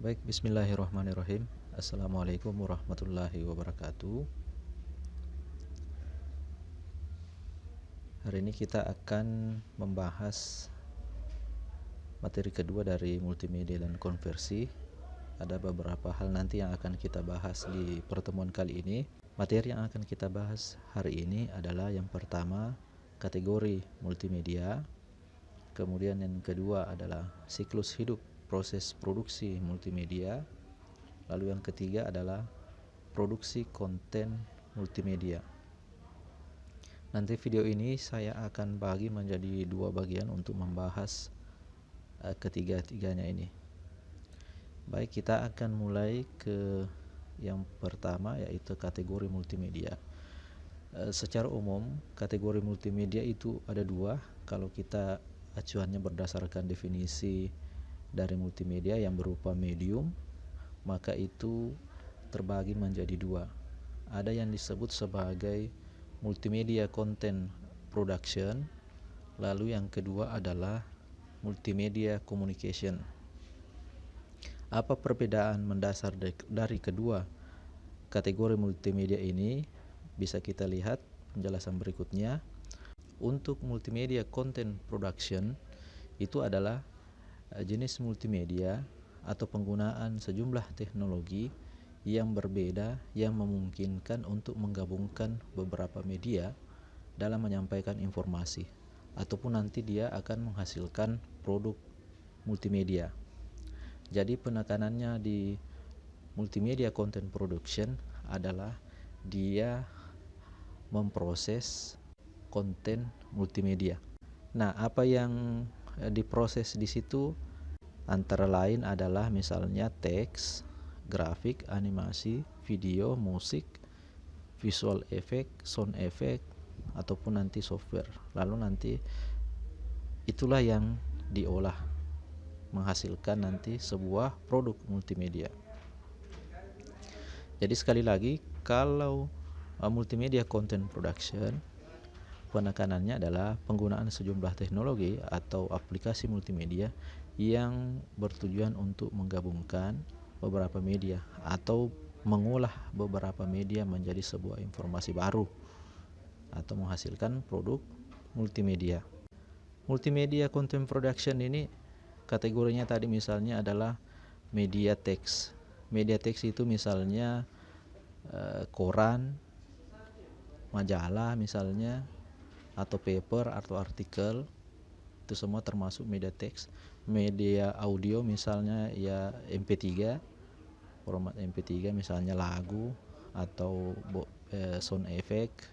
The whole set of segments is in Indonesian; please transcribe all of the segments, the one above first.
Baik, bismillahirrahmanirrahim. Assalamualaikum warahmatullahi wabarakatuh. Hari ini kita akan membahas materi kedua dari multimedia dan konversi. Ada beberapa hal nanti yang akan kita bahas di pertemuan kali ini. Materi yang akan kita bahas hari ini adalah yang pertama, kategori multimedia. Kemudian yang kedua adalah siklus hidup proses produksi multimedia. Lalu yang ketiga adalah produksi konten multimedia. Nanti video ini saya akan bagi menjadi dua bagian untuk membahas ketiga-tiganya ini. Baik, kita akan mulai ke yang pertama, yaitu kategori multimedia. Secara umum, kategori multimedia itu ada dua. Kalau kita acuannya berdasarkan definisi dari multimedia yang berupa medium, maka itu terbagi menjadi dua. Ada yang disebut sebagai multimedia content production, lalu yang kedua adalah multimedia communication. Apa perbedaan mendasar dari kedua kategori multimedia ini? Bisa kita lihat penjelasan berikutnya. Untuk multimedia content production itu adalah jenis multimedia atau penggunaan sejumlah teknologi yang berbeda yang memungkinkan untuk menggabungkan beberapa media dalam menyampaikan informasi, ataupun nanti dia akan menghasilkan produk multimedia. Jadi penekanannya di multimedia content production adalah dia memproses konten multimedia. Nah, apa yang diproses di situ antara lain adalah misalnya teks, grafik, animasi, video, musik, visual effect, sound effect, ataupun nanti software. Lalu nanti itulah yang diolah menghasilkan nanti sebuah produk multimedia. Jadi sekali lagi, kalau multimedia content production, penekanannya adalah penggunaan sejumlah teknologi atau aplikasi multimedia yang bertujuan untuk menggabungkan beberapa media atau mengolah beberapa media menjadi sebuah informasi baru atau menghasilkan produk multimedia. Multimedia content production ini kategorinya tadi misalnya adalah media teks. Media teks itu misalnya koran, majalah misalnya, atau paper atau artikel, itu semua termasuk media teks. Media audio misalnya ya MP3, format MP3 misalnya lagu atau sound effect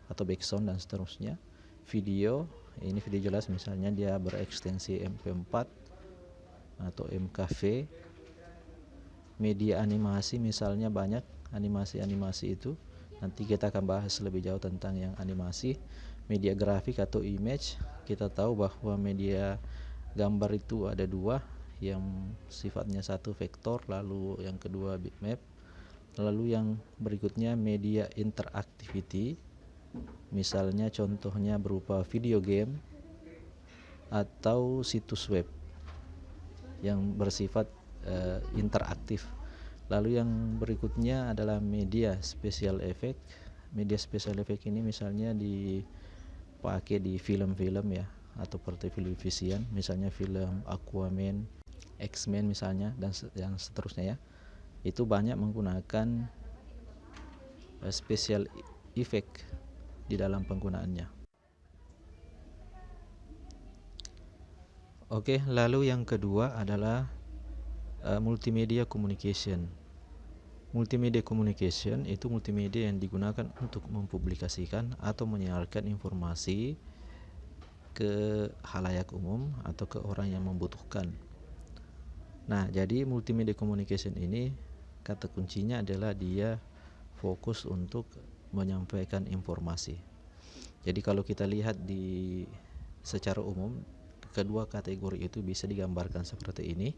atau background dan seterusnya. Video, ini video jelas misalnya dia berekstensi MP4 atau MKV. Media animasi misalnya banyak animasi itu, nanti kita akan bahas lebih jauh tentang yang animasi. Media grafik atau image, kita tahu bahwa media gambar itu ada dua, yang sifatnya satu vektor, lalu yang kedua bitmap. Lalu yang berikutnya media interactivity, misalnya contohnya berupa video game atau situs web yang bersifat interaktif. Lalu yang berikutnya adalah media special effect. Media special effect ini misalnya dipakai di film-film ya, atau pertelevisian, misalnya film Aquaman, X-Men misalnya, dan yang seterusnya ya. Itu banyak menggunakan special effect di dalam penggunaannya. Oke, lalu yang kedua adalah multimedia communication. Multimedia communication itu multimedia yang digunakan untuk mempublikasikan atau menyiarkan informasi ke khalayak umum atau ke orang yang membutuhkan. Nah, jadi multimedia communication ini kata kuncinya adalah dia fokus untuk menyampaikan informasi. Jadi kalau kita lihat secara umum, kedua kategori itu bisa digambarkan seperti ini.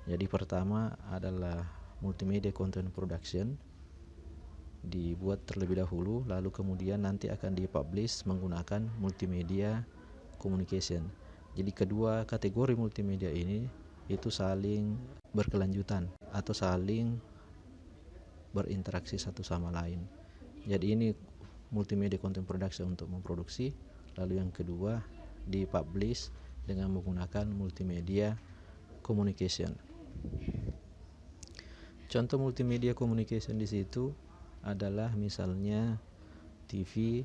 Jadi pertama adalah multimedia content production, dibuat terlebih dahulu, lalu kemudian nanti akan dipublish menggunakan multimedia communication. Jadi kedua kategori multimedia ini itu saling berkelanjutan atau saling berinteraksi satu sama lain. Jadi ini multimedia content production untuk memproduksi. Lalu yang kedua dipublish dengan menggunakan multimedia communication. Contoh multimedia communication di situ adalah misalnya TV,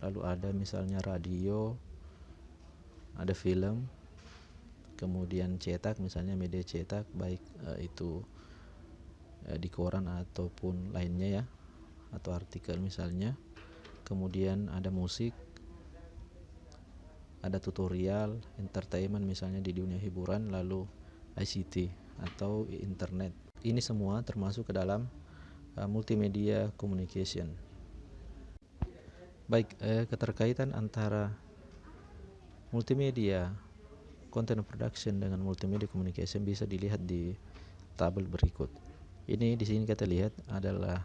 lalu ada misalnya radio, ada film, kemudian cetak, misalnya media cetak baik itu di koran ataupun lainnya ya, atau artikel misalnya. Kemudian ada musik, ada tutorial, entertainment misalnya di dunia hiburan, lalu ICT atau internet. Ini semua termasuk ke dalam multimedia communication. Baik, keterkaitan antara multimedia content production dengan multimedia communication bisa dilihat di tabel berikut. Ini di sini kita lihat adalah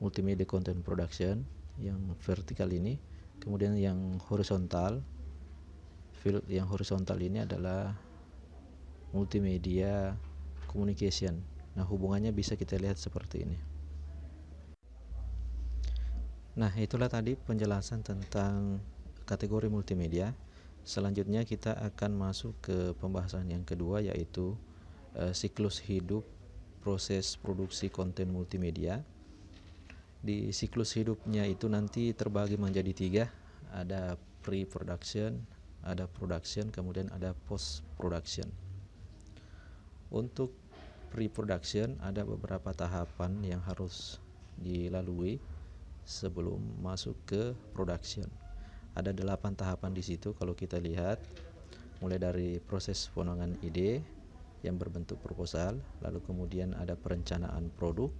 multimedia content production yang vertikal ini, kemudian yang horizontal, field yang horizontal ini adalah multimedia communication. Nah, hubungannya bisa kita lihat seperti ini. Nah, itulah tadi penjelasan tentang kategori multimedia. Selanjutnya kita akan masuk ke pembahasan yang kedua, yaitu siklus hidup proses produksi konten multimedia. Di siklus hidupnya itu nanti terbagi menjadi 3, ada pre-production, ada production, kemudian ada post-production. Untuk pre-production ada beberapa tahapan yang harus dilalui sebelum masuk ke production. Ada 8 tahapan di situ kalau kita lihat, mulai dari proses pengembangan ide yang berbentuk proposal, lalu kemudian ada perencanaan produk,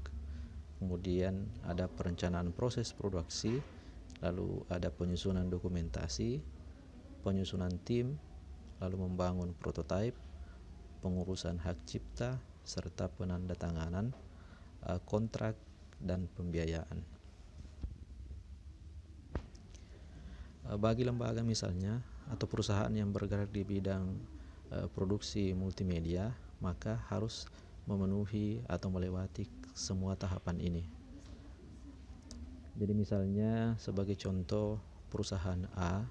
kemudian ada perencanaan proses produksi, lalu ada penyusunan dokumentasi, penyusunan tim, lalu membangun prototipe, pengurusan hak cipta, serta penandatanganan kontrak dan pembiayaan. Bagi lembaga misalnya atau perusahaan yang bergerak di bidang produksi multimedia, maka harus memenuhi atau melewati semua tahapan ini. Jadi misalnya sebagai contoh, perusahaan A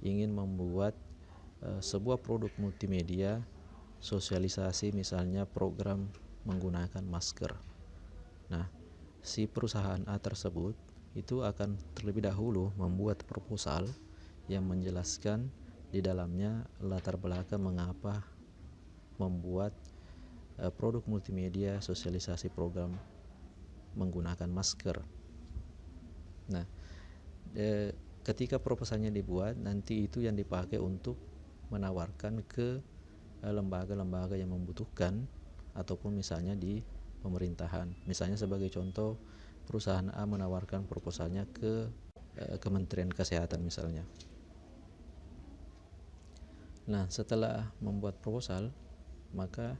ingin membuat sebuah produk multimedia sosialisasi, misalnya program menggunakan masker. Nah, si perusahaan A tersebut itu akan terlebih dahulu membuat proposal yang menjelaskan di dalamnya latar belakang mengapa membuat produk multimedia sosialisasi program menggunakan masker. Nah, ketika proposalnya dibuat, nanti itu yang dipakai untuk menawarkan ke lembaga-lembaga yang membutuhkan ataupun misalnya di pemerintahan. Misalnya sebagai contoh, perusahaan A menawarkan proposalnya ke Kementerian Kesehatan misalnya. Nah, setelah membuat proposal, maka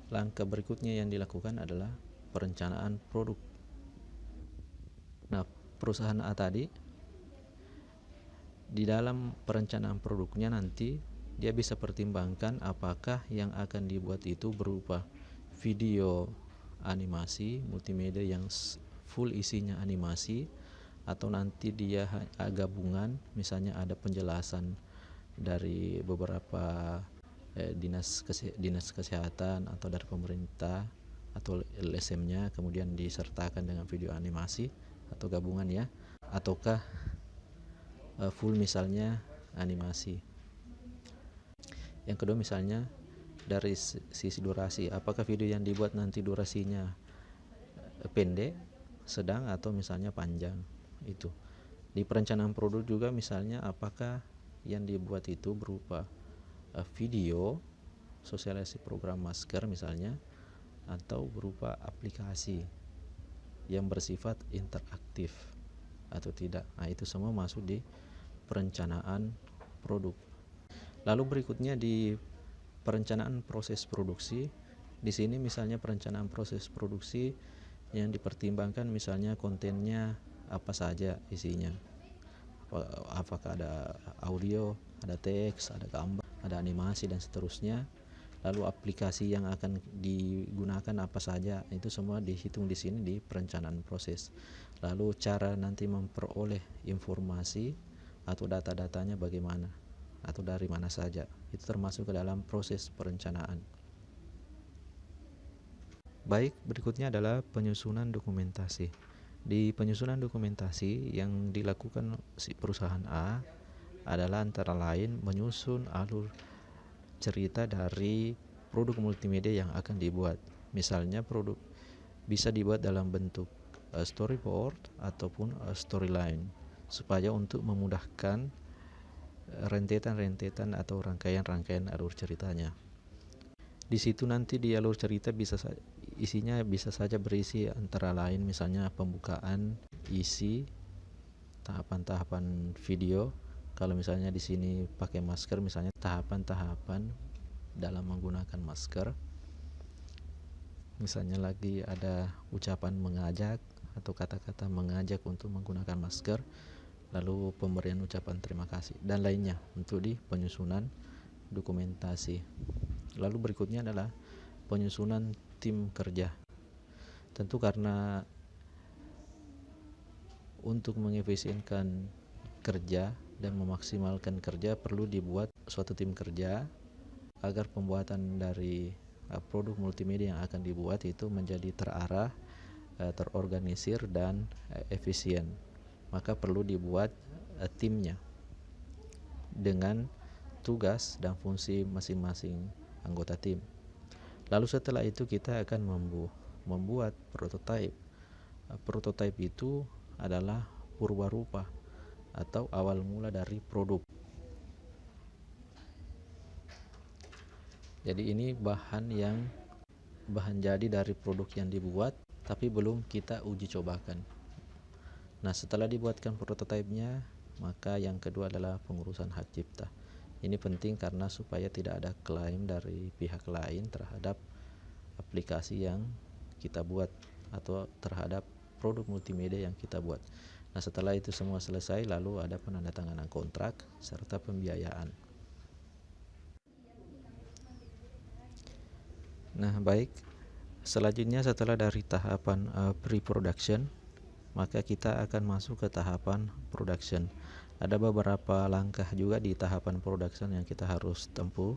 langkah berikutnya yang dilakukan adalah perencanaan produk. Nah, perusahaan A tadi di dalam perencanaan produknya nanti dia bisa pertimbangkan apakah yang akan dibuat itu berupa video animasi multimedia yang full isinya animasi, atau nanti dia gabungan, misalnya ada penjelasan dari beberapa dinas kesehatan atau dari pemerintah atau LSM-nya, kemudian disertakan dengan video animasi atau gabungan ya, ataukah full misalnya animasi. Yang kedua misalnya dari sisi durasi, apakah video yang dibuat nanti durasinya pendek, sedang, atau misalnya panjang. Itu di perencanaan produk juga, misalnya apakah yang dibuat itu berupa video sosialisasi program masker misalnya, atau berupa aplikasi yang bersifat interaktif atau tidak. Nah, itu semua masuk di perencanaan produk. Lalu berikutnya di perencanaan proses produksi. Di sini misalnya perencanaan proses produksi yang dipertimbangkan misalnya kontennya apa saja isinya. Apakah ada audio, ada teks, ada gambar, ada animasi dan seterusnya. Lalu aplikasi yang akan digunakan apa saja, itu semua dihitung di sini di perencanaan proses. Lalu cara nanti memperoleh informasi atau data-datanya bagaimana atau dari mana saja, itu termasuk ke dalam proses perencanaan. Baik, berikutnya adalah penyusunan dokumentasi. Di penyusunan dokumentasi yang dilakukan si perusahaan A adalah antara lain menyusun alur cerita dari produk multimedia yang akan dibuat. Misalnya produk bisa dibuat dalam bentuk storyboard ataupun storyline, supaya untuk memudahkan rentetan-rentetan atau rangkaian-rangkaian alur ceritanya. Di situ nanti di alur cerita isinya bisa saja berisi antara lain misalnya pembukaan, isi, tahapan-tahapan video. Kalau misalnya di sini pakai masker, misalnya tahapan-tahapan dalam menggunakan masker. Misalnya lagi ada ucapan mengajak atau kata-kata mengajak untuk menggunakan masker, lalu pemberian ucapan terima kasih dan lainnya untuk di penyusunan dokumentasi. Lalu berikutnya adalah penyusunan tim kerja. Tentu karena untuk mengefisienkan kerja dan memaksimalkan kerja perlu dibuat suatu tim kerja agar pembuatan dari produk multimedia yang akan dibuat itu menjadi terarah, terorganisir dan efisien. Maka perlu dibuat timnya dengan tugas dan fungsi masing-masing anggota tim. Lalu setelah itu kita akan membuat prototipe. Prototipe itu adalah purwarupa atau awal mula dari produk. Jadi ini bahan jadi dari produk yang dibuat tapi belum kita uji cobakan. Nah, setelah dibuatkan prototipenya, maka yang kedua adalah pengurusan hak cipta. Ini penting karena supaya tidak ada klaim dari pihak lain terhadap aplikasi yang kita buat atau terhadap produk multimedia yang kita buat. Nah, setelah itu semua selesai, lalu ada penandatanganan kontrak serta pembiayaan. Nah, baik. Selanjutnya setelah dari tahapan pre-production, maka kita akan masuk ke tahapan production. Ada beberapa langkah juga di tahapan production yang kita harus tempuh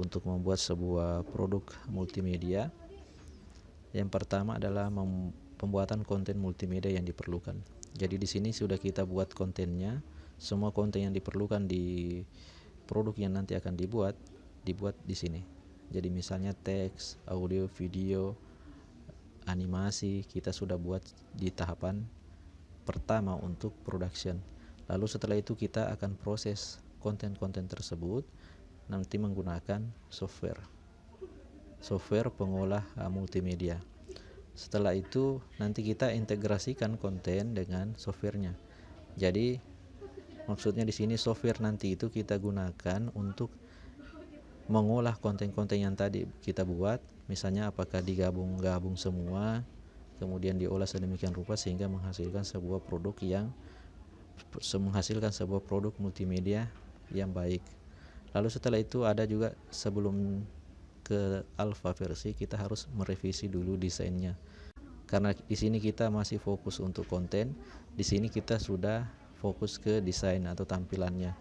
untuk membuat sebuah produk multimedia. Yang pertama adalah pembuatan konten multimedia yang diperlukan. Jadi di sini sudah kita buat kontennya. Semua konten yang diperlukan di produk yang nanti akan dibuat di sini. Jadi misalnya teks, audio, video, animasi kita sudah buat di tahapan pertama untuk production. Lalu setelah itu kita akan proses konten-konten tersebut nanti menggunakan software pengolah multimedia. Setelah itu nanti kita integrasikan konten dengan softwarenya. Jadi maksudnya di sini software nanti itu kita gunakan untuk mengolah konten-konten yang tadi kita buat, misalnya apakah digabung semua kemudian diolah sedemikian rupa sehingga menghasilkan sebuah produk multimedia yang baik. Lalu setelah itu ada juga sebelum ke alpha versi kita harus merevisi dulu desainnya. Karena di sini kita masih fokus untuk konten, di sini kita sudah fokus ke desain atau tampilannya.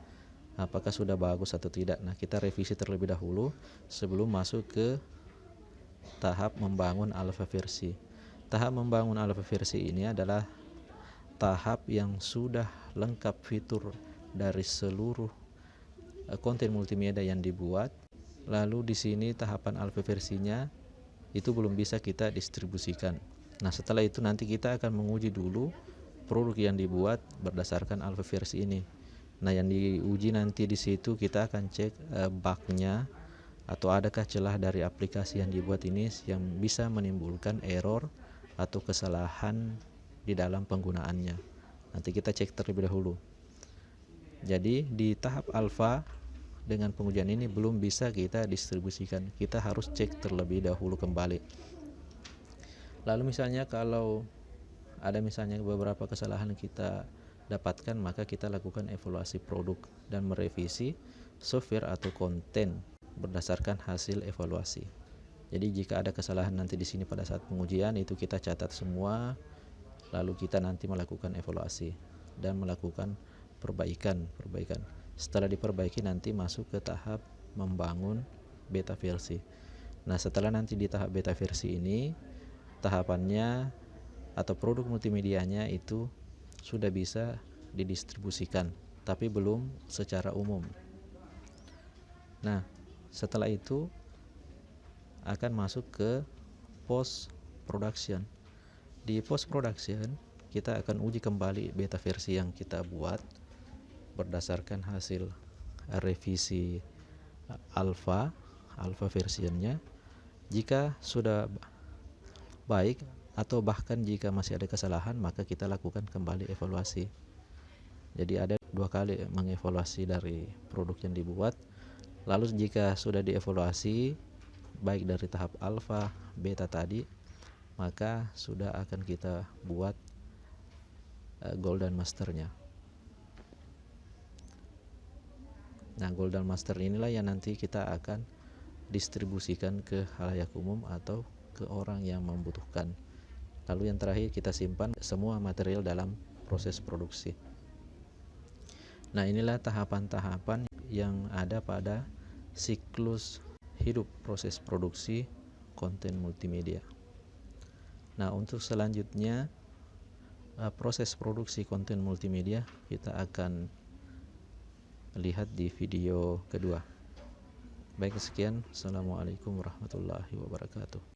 Apakah sudah bagus atau tidak. Nah, kita revisi terlebih dahulu sebelum masuk ke tahap membangun alpha versi. Tahap membangun alpha versi ini adalah tahap yang sudah lengkap fitur dari seluruh konten multimedia yang dibuat. Lalu di sini tahapan alpha versinya itu belum bisa kita distribusikan. Nah, setelah itu nanti kita akan menguji dulu produk yang dibuat berdasarkan alpha versi ini. Nah, yang diuji nanti di situ kita akan cek bug-nya atau adakah celah dari aplikasi yang dibuat ini yang bisa menimbulkan error atau kesalahan di dalam penggunaannya. Nanti kita cek terlebih dahulu. Jadi di tahap alpha dengan pengujian ini belum bisa kita distribusikan. Kita harus cek terlebih dahulu kembali. Lalu misalnya kalau ada misalnya beberapa kesalahan kita dapatkan, maka kita lakukan evaluasi produk dan merevisi software atau konten berdasarkan hasil evaluasi. Jadi jika ada kesalahan nanti di sini pada saat pengujian, itu kita catat semua, lalu kita nanti melakukan evaluasi dan melakukan perbaikan. Setelah diperbaiki nanti masuk ke tahap membangun beta versi. Nah, setelah nanti di tahap beta versi ini, tahapannya atau produk multimedianya itu sudah bisa didistribusikan, tapi belum secara umum. Nah, setelah itu akan masuk ke post production. Di post production kita akan uji kembali beta versi yang kita buat berdasarkan hasil revisi alpha versionnya. Jika sudah baik atau bahkan jika masih ada kesalahan, maka kita lakukan kembali evaluasi. Jadi ada 2 kali mengevaluasi dari produk yang dibuat. Lalu jika sudah dievaluasi baik dari tahap alpha, beta tadi, maka sudah akan kita buat golden masternya. Nah, golden master inilah yang nanti kita akan distribusikan ke halayak umum atau ke orang yang membutuhkan. Lalu yang terakhir kita simpan semua material dalam proses produksi. Nah, inilah tahapan-tahapan yang ada pada siklus hidup proses produksi konten multimedia. Nah, untuk selanjutnya proses produksi konten multimedia kita akan lihat di video kedua. Baik, sekian. Assalamualaikum warahmatullahi wabarakatuh.